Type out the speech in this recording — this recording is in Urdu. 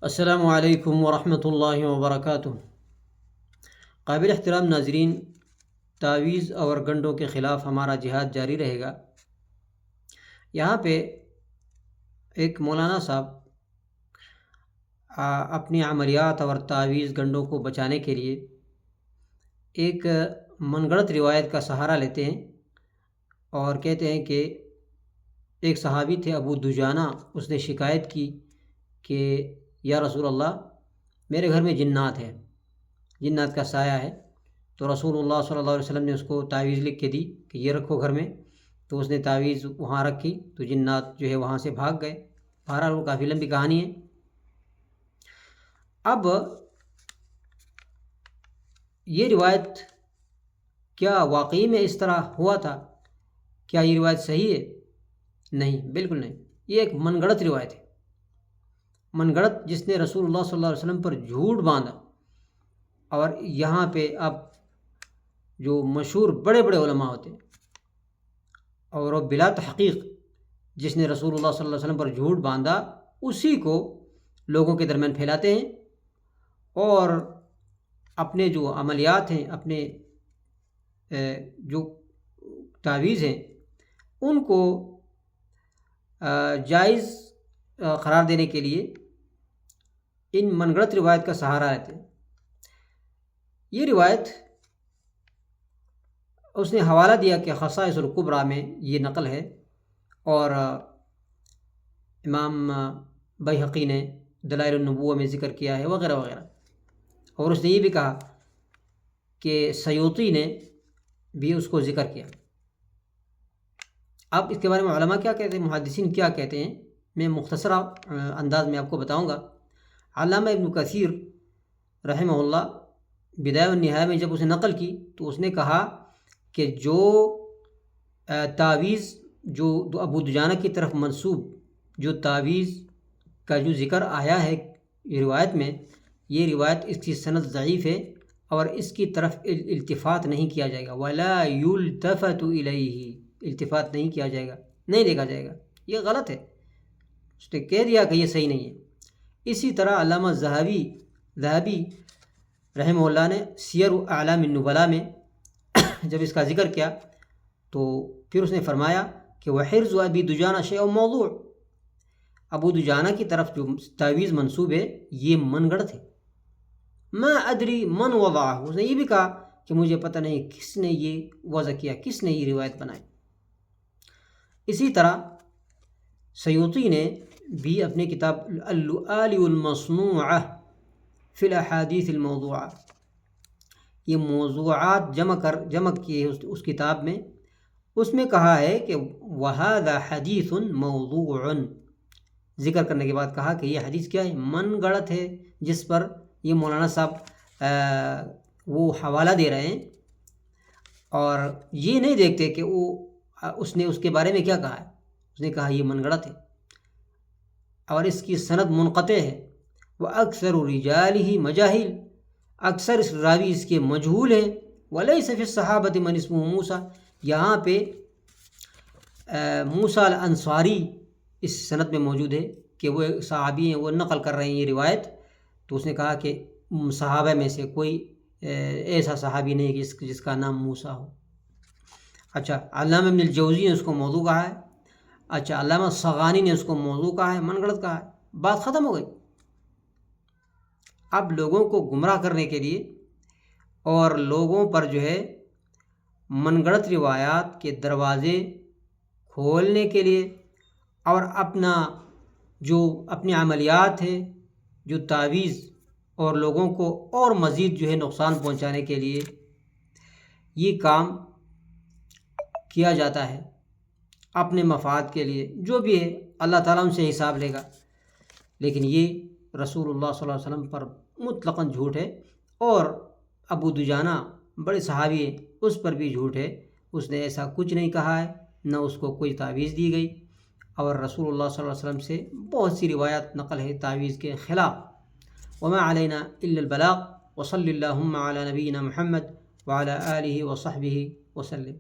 السلام علیکم ورحمۃ اللہ وبرکاتہ۔ قابل احترام ناظرین، تعویذ اور گنڈوں کے خلاف ہمارا جہاد جاری رہے گا۔ یہاں پہ ایک مولانا صاحب اپنی عملیات اور تعویذ گنڈوں کو بچانے کے لیے ایک من گھڑت روایت کا سہارا لیتے ہیں اور کہتے ہیں کہ ایک صحابی تھے ابو دجانہ، اس نے شکایت کی کہ یا رسول اللہ، میرے گھر میں جنات ہے، جنات کا سایہ ہے۔ تو رسول اللہ صلی اللہ علیہ وسلم نے اس کو تعویذ لکھ کے دی کہ یہ رکھو گھر میں۔ تو اس نے تعویذ وہاں رکھی تو جنات جو ہے وہاں سے بھاگ گئے۔ بہرحال وہ کافی لمبی کہانی ہے۔ اب یہ روایت کیا واقعی میں اس طرح ہوا تھا؟ کیا یہ روایت صحیح ہے؟ نہیں، بالکل نہیں۔ یہ ایک من گھڑت روایت ہے، من گھڑت جس نے رسول اللہ صلی اللہ علیہ وسلم پر جھوٹ باندھا۔ اور یہاں پہ اب جو مشہور بڑے بڑے علماء ہوتے ہیں اور وہ بلا تحقیق جس نے رسول اللہ صلی اللہ علیہ وسلم پر جھوٹ باندھا، اسی کو لوگوں کے درمیان پھیلاتے ہیں اور اپنے جو عملیات ہیں، اپنے جو تعویذ ہیں، ان کو جائز قرار دینے کے لیے ان من گھڑت روایت کا سہارا لیتے ہیں۔ یہ روایت اس نے حوالہ دیا کہ خصائص الکبریٰ میں یہ نقل ہے، اور امام بیہقی نے دلائل النبوہ میں ذکر کیا ہے وغیرہ وغیرہ۔ اور اس نے یہ بھی کہا کہ سیوطی نے بھی اس کو ذکر کیا۔ اب اس کے بارے میں علماء کیا کہتے ہیں، محدثین کیا کہتے ہیں، میں مختصرہ انداز میں آپ کو بتاؤں گا۔ علامہ ابن کثیر رحمہ اللہ بدایہ والنہایہ میں جب اسے نقل کی تو اس نے کہا کہ جو تعویذ جو ابو دجانہ کی طرف منسوب جو تعویذ کا جو ذکر آیا ہے یہ روایت میں، یہ روایت اس کی سند ضعیف ہے اور اس کی طرف التفات نہیں کیا جائے گا۔ وَلَا يُلْتَفَتُ إِلَيْهِ، التفات نہیں کیا جائے گا، نہیں دیکھا جائے گا، یہ غلط ہے۔ اس نے کہہ دیا کہ یہ صحیح نہیں ہے۔ اسی طرح علامہ ذہبی رحمہ اللہ نے سیر اعلام النبلاء میں جب اس کا ذکر کیا تو پھر اس نے فرمایا کہ وحرز ابی دجانہ شیء موضوع، ابو دجانہ کی طرف جو تعویذ منسوب ہے یہ من گھڑت ہے۔ ما ادری من وضعہ، اس نے یہ بھی کہا کہ مجھے پتہ نہیں کس نے یہ وضع کیا، کس نے یہ روایت بنائی۔ اسی طرح سیوطی نے بھی اپنے کتاب اللؤلؤ المصنوعہ فی الاحادیث الموضوعہ، یہ موضوعات جمع کیے اس کتاب میں، اس میں کہا ہے کہ وہذا حدیث موضوع، ذکر کرنے کے بعد کہا کہ یہ حدیث کیا ہے، من گھڑت ہے، جس پر یہ مولانا صاحب وہ حوالہ دے رہے ہیں اور یہ نہیں دیکھتے کہ اس نے اس کے بارے میں کیا کہا ہے۔ اس نے کہا یہ من گھڑت ہے اور اس کی سند منقطع ہے۔ وَأَكْثَرُ رِجَالِهِ مَجَاهِلٌ، اکثر اس راوی اس کے مجہول ہیں۔ وَلَيْسَ فِي الصَّحَابَةِ مَنْ اسْمُهُ مُوسَى، یہاں پہ موسیٰ الانصاری اس سند میں موجود ہے کہ وہ صحابی ہیں، وہ نقل کر رہے ہیں یہ روایت۔ تو اس نے کہا کہ صحابہ میں سے کوئی ایسا صحابی نہیں کہ جس کا نام موسیٰ ہو۔ اچھا، علامہ ابن الجوزی نے اس کو موضوع کہا ہے۔ اچھا، علامہ صغانی نے اس کو موضوع کہا ہے، من گھڑت کہا ہے، بات ختم ہو گئی۔ اب لوگوں کو گمراہ کرنے کے لیے اور لوگوں پر جو ہے من گھڑت روایات کے دروازے کھولنے کے لیے اور اپنی عملیات ہے جو تعویذ اور لوگوں کو اور مزید جو ہے نقصان پہنچانے کے لیے یہ کام کیا جاتا ہے اپنے مفاد کے لیے، جو بھی ہے اللہ تعالیٰ ان سے حساب لے گا۔ لیکن یہ رسول اللہ صلی اللہ علیہ وسلم پر مطلقاً جھوٹ ہے، اور ابو دجانہ بڑے صحابی ہیں، اس پر بھی جھوٹ ہے۔ اس نے ایسا کچھ نہیں کہا ہے، نہ اس کو کوئی تعویذ دی گئی، اور رسول اللہ صلی اللہ علیہ وسلم سے بہت سی روایات نقل ہے تعویذ کے خلاف۔ وما علینا الا البلاغ، وصلی اللہم علی نبینا محمد وعلی آلہ وصحبہ وسلم۔